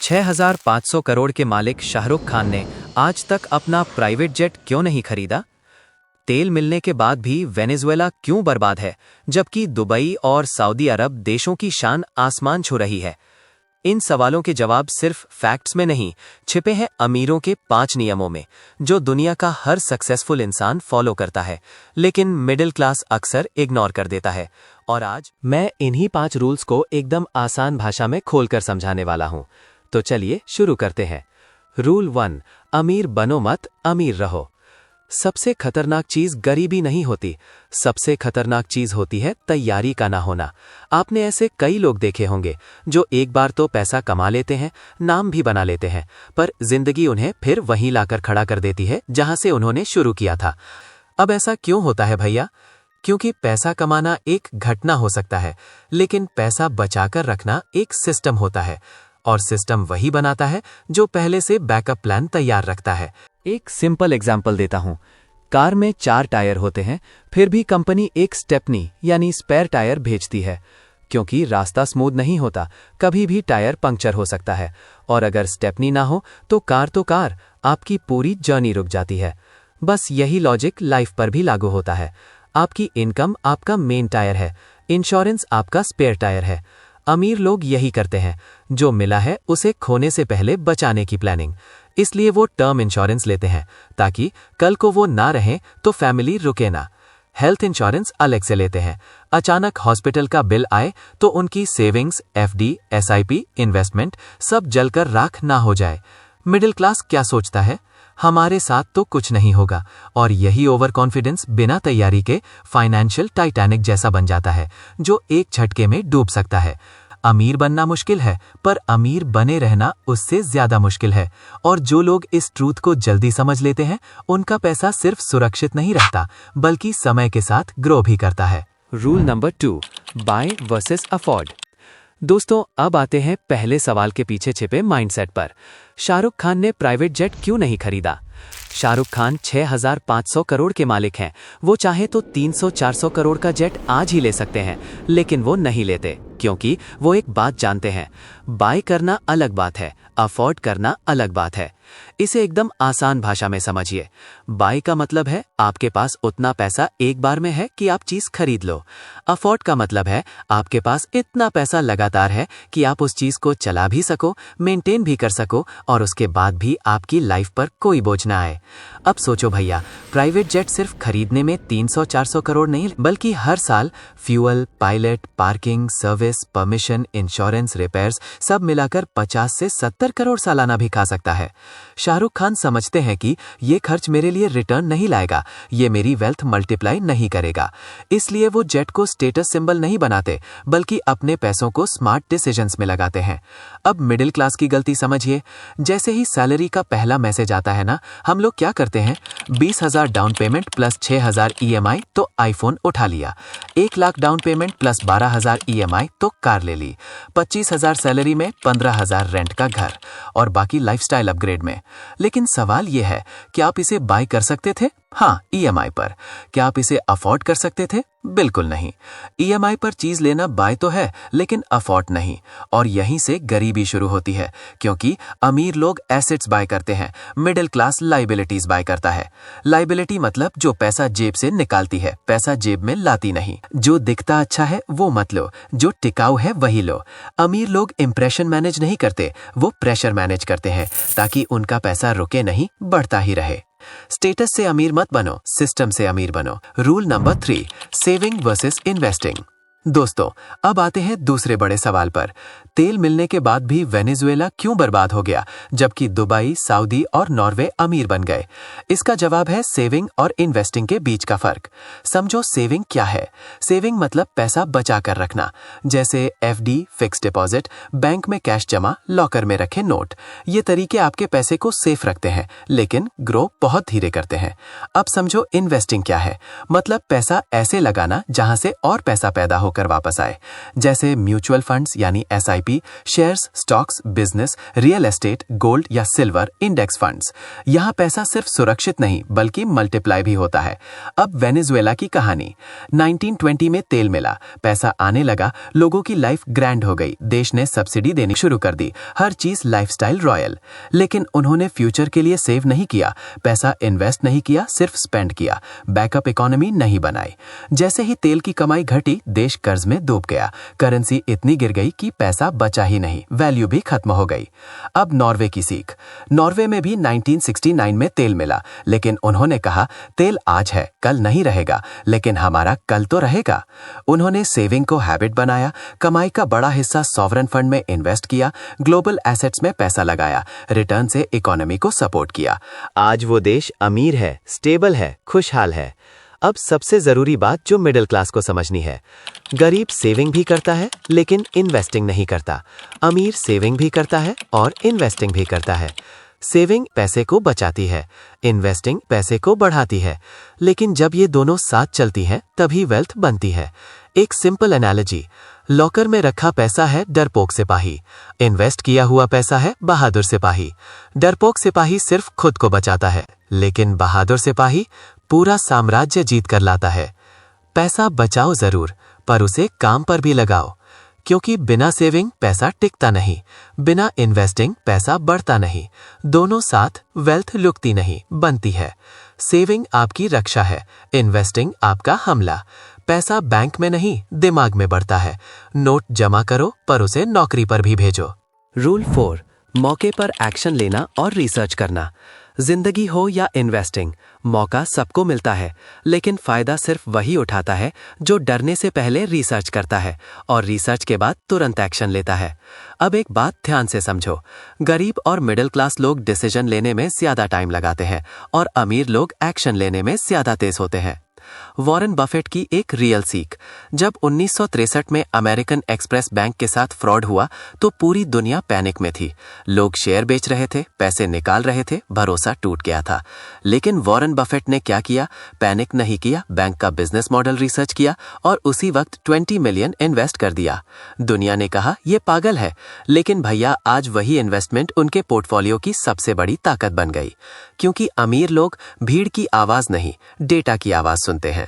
6,500 करोड़ के मालिक शाहरुख खान ने आज तक अपना प्राइवेट जेट क्यों नहीं खरीदा? तेल मिलने के बाद भी वेनेजुएला क्यों बर्बाद है, जबकि दुबई और सऊदी अरब देशों की शान आसमान छू रही है? इन सवालों के जवाब सिर्फ फैक्ट्स में नहीं, छिपे हैं अमीरों के 5 नियमों में, जो दुनिया का हर सक्सेसफुल इंसान फॉलो करता है, लेकिन मिडिल क्लास अक्सर इग्नोर कर देता है। और आज मैं इन्हीं 5 रूल्स को एकदम आसान भाषा में खोलकर समझाने वाला हूं। तो चलिए शुरू करते हैं। रूल 1, अमीर बनो मत, अमीर रहो। सबसे खतरनाक चीज गरीबी नहीं होती, सबसे खतरनाक चीज होती है तैयारी का ना होना। आपने ऐसे कई लोग देखे होंगे जो एक बार तो पैसा कमा लेते हैं, नाम भी बना लेते हैं, पर जिंदगी उन्हें फिर वहीं लाकर खड़ा कर देती है जहां से उन्होंने शुरू किया था। अब ऐसा क्यों होता है भैया? क्योंकि पैसा कमाना एक घटना हो सकता है, लेकिन पैसा बचाकर रखना एक सिस्टम होता है, और सिस्टम वही बनाता है जो पहले से बैकअप प्लान तैयार रखता है। एक सिंपल एग्जांपल देता हूं। कार में 4 टायर होते हैं, फिर भी कंपनी एक स्टेपनी यानी स्पेयर टायर भेजती है, क्योंकि रास्ता स्मूथ नहीं होता, कभी भी टायर पंक्चर हो सकता है, और अगर स्टेपनी ना हो तो कार आपकी पूरी जर्नी रुक जाती है। बस यही लॉजिक लाइफ पर भी लागू होता है। आपकी इनकम आपका मेन टायर है, इंश्योरेंस आपका स्पेयर टायर है। अमीर लोग यही करते हैं, जो मिला है उसे खोने से पहले बचाने की प्लानिंग। इसलिए वो टर्म इंश्योरेंस लेते हैं, ताकि कल को वो ना रहें तो फैमिली रुके ना। हेल्थ इंश्योरेंस अलग से लेते हैं, अचानक हॉस्पिटल का बिल आए तो उनकी सेविंग्स, एफडी, एसआईपी, इन्वेस्टमेंट सब जलकर राख ना हो जाए। मिडिल क्लास क्या सोचता है? हमारे साथ तो कुछ नहीं होगा, और यही ओवर कॉन्फिडेंस बिना तैयारी के फाइनेंशियल टाइटैनिक जैसा बन जाता है, जो एक झटके में डूब सकता है। अमीर बनना मुश्किल है, पर अमीर बने रहना उससे ज्यादा मुश्किल है, और जो लोग इस ट्रूथ को जल्दी समझ लेते हैं, उनका पैसा सिर्फ सुरक्षित नहीं रहता, बल्कि समय के साथ ग्रो भी करता है। Rule number 2, buy versus afford. दोस्तों, अब आते हैं पहले सवाल के पीछे छिपे माइंडसेट पर। शाहरुख खान ने प्राइवेट जेट क्यों नहीं खरीदा? शाहरुख खान 6,500 करोड़ के मालिक हैं। वो चाहे तो 300-400 करोड़ का जेट आज ही ले सकते हैं, लेकिन वो नहीं लेते, क्योंकि वो एक बात जानते हैं, बाय करना अलग बात है, अफोर्ड करना अलग बात है। इसे एकदम आसान भाषा में समझिए। बाय का मतलब है आपके पास उतना पैसा एक बार में है कि आप चीज खरीद लो। अफोर्ड का मतलब है आपके पास इतना पैसा लगातार है कि आप उस चीज को चला भी सको, मेंटेन भी कर सको, और उसके बाद भी आपकी लाइफ पर कोई बोझ ना आए। अब सोचो भैया, प्राइवेट जेट सिर्फ खरीदने में 300-400 करोड़ नहीं, बल्कि हर साल fuel, pilot, parking, service, permission, insurance, repairs सब मिलाकर 50 से 70 करोड़ सालाना भी खा सकता है। शाहरुख खान समझते हैं कि ये खर्च मेरे लिए रिटर्न नहीं लाएगा, ये मेरी वेल्थ मल्टीप्लाई नहीं करेगा। इसलिए वो जेट को स्टेटस सिंबल नहीं बनाते, बल्कि अपने पैसों को स्मार्ट डिसीजंस में लगाते हैं। अब मिडिल क्लास की गलती समझिए। जैसे ही सैलरी का पहला मैसेज आता है ना, हम लोग क्या करते हैं? 20,000 डाउन पेमेंट प्लस 6,000 ईएमआई तो आईफोन उठा लिया, 1 lakh down payment plus 12,000 EMI तो कार ले ली, 25,000 सैलरी में 15,000 रेंट का घर, और बाकी लाइफस्टाइल अपग्रेड में। लेकिन सवाल यह है कि आप इसे बाय कर सकते थे? हाँ, ईएमआई पर। क्या आप इसे अफोर्ड कर सकते थे? बिल्कुल नहीं। ईएमआई पर चीज लेना बाय तो है, लेकिन अफोर्ड नहीं, और यहीं से गरीबी शुरू होती है, क्योंकि अमीर लोग एसेट्स बाय करते हैं, मिडिल क्लास लाइबिलिटीज बाय करता है। लाइबिलिटी मतलब जो पैसा जेब से निकालती है, पैसा जेब में लाती नहीं। जो दिखता अच्छा है वो मत लो, जो टिकाऊ है वही लो। अमीर लोग इंप्रेशन मैनेज नहीं करते, वो प्रेशर मैनेज करते हैं, ताकि उनका पैसा रुके नहीं, बढ़ता ही रहे। स्टेटस से अमीर मत बनो, सिस्टम से अमीर बनो। Rule number 3, saving versus investing. दोस्तों, अब आते हैं दूसरे बड़े सवाल पर। तेल मिलने के बाद भी वेनेजुएला क्यों बर्बाद हो गया, जबकि दुबई, सऊदी और नॉर्वे अमीर बन गए? इसका जवाब है सेविंग और इन्वेस्टिंग के बीच का फर्क। समझो, सेविंग क्या है? सेविंग मतलब पैसा बचा कर रखना, जैसे एफडी, फिक्स डिपॉजिट, बैंक में कैश जमा, लॉकर में रखे नोट। ये तरीके आपके पैसे को सेफ रखते हैं, लेकिन ग्रो बहुत धीरे करते हैं। अब समझो, इन्वेस्टिंग क्या है? मतलब पैसा ऐसे लगाना जहां से और पैसा पैदा होकर वापस आए, जैसे म्यूचुअल फंड्स यानी SIP, property, shares, stocks, business, real estate, gold या सिल्वर, इंडेक्स फंड्स। यहाँ पैसा सिर्फ सुरक्षित नहीं बल्कि मल्टीप्लाई भी होता है। अब वेनेजुएला की कहानी। 1920 में तेल मिला, पैसा आने लगा, लोगों की लाइफ ग्रैंड हो गई, देश ने सब्सिडी देनी शुरू कर दी, हर चीज लाइफस्टाइल रॉयल। लेकिन उन्होंने फ्यूचर के लिए सेव नहीं किया, पैसा इन्वेस्ट नहीं किया, सिर्फ स्पेंड किया, बैकअप इकोनॉमी नहीं बनाई। जैसे ही तेल की कमाई घटी, देश कर्ज में डूब गया, करेंसी इतनी गिर गई कि पैसा बचा ही नहीं, वैल्यू भी खत्म हो गई। अब नॉर्वे की सीख। नॉर्वे में भी 1969 में तेल मिला, लेकिन उन्होंने कहा तेल आज है, कल नहीं रहेगा, लेकिन हमारा कल तो रहेगा। उन्होंने सेविंग को हैबिट बनाया, कमाई का बड़ा हिस्सा सॉवरेन फंड में इन्वेस्ट किया, ग्लोबल एसेट्स में पैसा लगाया, रिटर्न से इकोनॉमी को सपोर्ट किया। आज वो देश अमीर है, स्टेबल है, खुशहाल है। अब सबसे जरूरी बात जो मिडिल क्लास को समझनी है, गरीब सेविंग भी करता है लेकिन इन्वेस्टिंग नहीं करता, अमीर सेविंग भी करता है और इन्वेस्टिंग भी करता है। सेविंग पैसे को बचाती है, इन्वेस्टिंग पैसे को बढ़ाती है, लेकिन जब ये दोनों साथ चलती हैं तभी वेल्थ बनती है। एक सिंपल एनालॉजी, लॉकर में रखा पैसा है डरपोक सिपाही, इन्वेस्ट किया हुआ पैसा है बहादुर सिपाही। डरपोक सिपाही सिर्फ खुद को बचाता है, लेकिन बहादुर सिपाही पूरा साम्राज्य जीत कर लाता है। पैसा बचाओ जरूर, पर उसे काम पर भी लगाओ, क्योंकि बिना सेविंग पैसा टिकता नहीं, बिना इन्वेस्टिंग पैसा बढ़ता नहीं, दोनों साथ वेल्थ लुकती नहीं, बनती है। सेविंग आपकी रक्षा है, इन्वेस्टिंग आपका हमला। पैसा बैंक में नहीं, दिमाग में बढ़ता है। नोट जमा करो पर उसे नौकरी पर भी भेजो। रूल 4, मौके पर एक्शन लेना और रिसर्च करना। जिंदगी हो या इन्वेस्टिंग, मौका सबको मिलता है, लेकिन फायदा सिर्फ वही उठाता है जो डरने से पहले रिसर्च करता है और रिसर्च के बाद तुरंत एक्शन लेता है। अब एक बात ध्यान से समझो, गरीब और मिडिल क्लास लोग डिसीजन लेने में ज्यादा टाइम लगाते हैं और अमीर लोग एक्शन लेने में ज्यादा तेज होते हैं। वॉरेन बफेट की एक रियल सीख। जब 1963 में अमेरिकन एक्सप्रेस बैंक के साथ फ्रॉड हुआ तो पूरी दुनिया पैनिक में थी। लोग शेयर बेच रहे थे, पैसे निकाल रहे थे, भरोसा टूट गया था। लेकिन वॉरेन बफेट ने क्या किया? पैनिक नहीं किया, बैंक का बिजनेस मॉडल रिसर्च किया और उसी वक्त 20 मिलियन इन्वेस्ट कर दिया। दुनिया ने कहा ये पागल है, लेकिन भैया आज वही इन्वेस्टमेंट उनके पोर्टफोलियो की सबसे बड़ी ताकत बन गई, क्योंकि अमीर लोग भीड़ की आवाज नहीं, डेटा की आवाज सुनते हैं।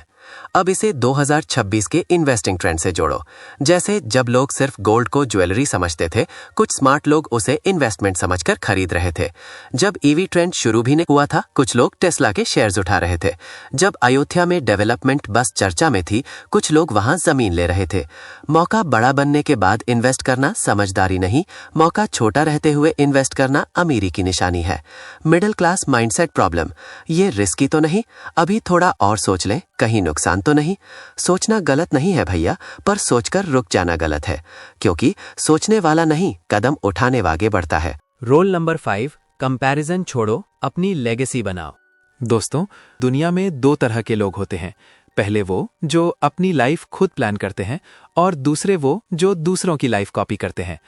अब इसे 2026 के इन्वेस्टिंग ट्रेंड से जोड़ो। जैसे जब लोग सिर्फ गोल्ड को ज्वेलरी समझते थे, कुछ स्मार्ट लोग उसे इन्वेस्टमेंट समझकर खरीद रहे थे। जब ईवी ट्रेंड शुरू भी नहीं हुआ था, कुछ लोग टेस्ला के शेयर्स उठा रहे थे। जब अयोध्या में डेवलपमेंट बस चर्चा में थी, कुछ लोग वहां जमीन ले रहे थे। मौका बड़ा बनने के बाद इन्वेस्ट करना समझदारी नहीं, मौका छोटा रहते हुए इन्वेस्ट करना अमीरी की निशानी है। मिडिल क्लास माइंडसेट प्रॉब्लम, ये रिस्की तो नहीं, अभी थोड़ा और सोच लें, कहीं नुकसान तो नहीं। सोचना गलत नहीं है भैया, पर सोचकर रुक जाना गलत है, क्योंकि सोचने वाला नहीं, कदम उठाने वागे बढ़ता है। रोल नंबर 5, कंपैरिजन छोड़ो, अपनी लेगेसी बनाओ। दोस्तों, दुनिया में 2 तरह के लोग होते हैं। पहले वो जो अपनी लाइफ खुद प्लान करते हैं और दूसरे वो जो दूसरों की लाइफ कॉपी करते हैं।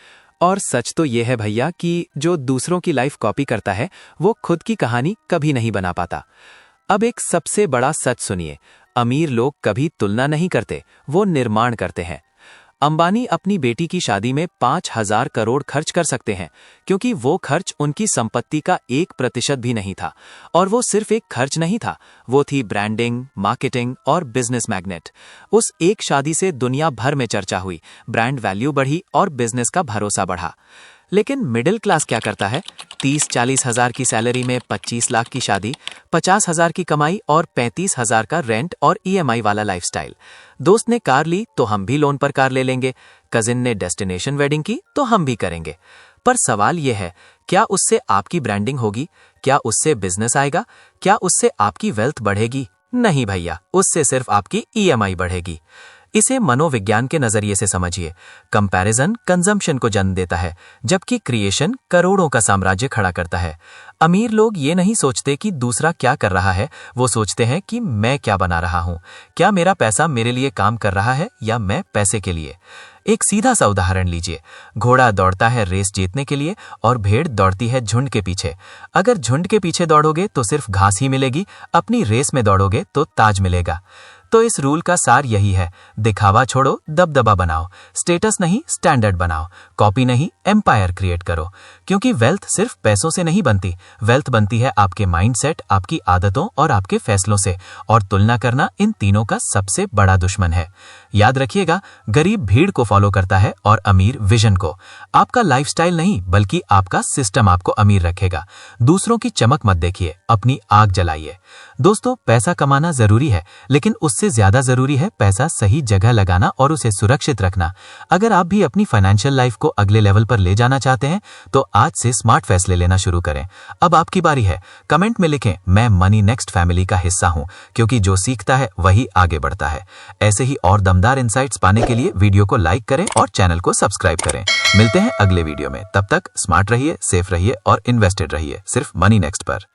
और सच तो ये है भैया कि जो दूसरों की लाइफ कॉपी करता है वो खुद की कहानी कभी नहीं बना पाता। अब एक सबसे बड़ा सच सुनिए, अमीर लोग कभी तुलना नहीं करते, वो निर्माण करते हैं। अंबानी अपनी बेटी की शादी में 5,000 करोड़ खर्च कर सकते हैं, क्योंकि वो खर्च उनकी संपत्ति का 1% भी नहीं था। और वो सिर्फ एक खर्च नहीं था, वो थी ब्रांडिंग, मार्केटिंग और बिजनेस मैग्नेट। उस एक शादी से दुनिया भर में चर्चा हुई, ब्रांड वैल्यू बढ़ी और बिजनेस का भरोसा बढ़ा। लेकिन मिडिल क्लास क्या करता है? 30-40 हजार की सैलरी में 25 लाख की शादी, 50 हजार की कमाई और 35 हजार का रेंट और EMI वाला लाइफस्टाइल। दोस्त ने कार ली तो हम भी लोन पर कार ले लेंगे, कजिन ने डेस्टिनेशन वेडिंग की तो हम भी करेंगे। पर सवाल यह है, क्या उससे आपकी ब्रांडिंग होगी? क्या उससे बिजनेस आएगा? क्या उससे आपकी वेल्थ बढ़ेगी? नहीं भैया, उससे सिर्फ आपकी EMI बढ़ेगी। इसे मनोविज्ञान के नजरिए से समझिए। कंपैरिजन कंजम्पशन को जन्म देता है, जबकि क्रिएशन करोड़ों का साम्राज्य खड़ा करता है। अमीर लोग ये नहीं सोचते कि दूसरा क्या कर रहा है, वो सोचते हैं कि मैं क्या बना रहा हूँ। क्या मेरा पैसा मेरे लिए काम कर रहा है या मैं पैसे के लिए? एक सीधा सा उदाहरण लीजिए। घोड़ा दौड़ता है रेस जीतने के लिए और भेड़ दौड़ती है झुंड के पीछे। अगर झुंड के पीछे दौड़ोगे तो सिर्फ घास ही मिलेगी, अपनी रेस में दौड़ोगे तो ताज मिलेगा। तो इस रूल का सार यही है, दिखावा छोड़ो, दबदबा बनाओ, स्टेटस नहीं स्टैंडर्ड बनाओ, कॉपी नहीं एम्पायर क्रिएट करो। क्योंकि वेल्थ सिर्फ पैसों से नहीं बनती, वेल्थ बनती है आपके माइंडसेट, आपकी आदतों और आपके फैसलों से, और तुलना करना इन तीनों का सबसे बड़ा दुश्मन है। याद रखिएगा, गरीब भीड़ को फॉलो करता है और अमीर विजन को। आपका लाइफस्टाइल नहीं बल्कि आपका सिस्टम आपको अमीर रखेगा। दूसरों की चमक मत देखिए, अपनी आग जलाइए। दोस्तों, पैसा कमाना जरूरी है, लेकिन उससे ज्यादा जरूरी है पैसा सही जगह लगाना और उसे सुरक्षित रखना। अगर आप भी अपनी फाइनेंशियल लाइफ को अगले लेवल पर ले जाना चाहते हैं तो आज से स्मार्ट फैसले लेना शुरू करें। अब आपकी बारी है। कमेंट में लिखें, मैं मनी नेक्स्ट फैमिली का हिस्सा हूं, क्योंकि जो सीखता है वही आगे बढ़ता है। ऐसे ही और दमदार इंसाइट्स पाने के लिए वीडियो को लाइक करें और चैनल को सब्सक्राइब करें। मिलते हैं अगले वीडियो में। तब तक स्मार्ट रहिए, सेफ रहिए और इन्वेस्टेड रहिए, सिर्फ मनी नेक्स्ट पर।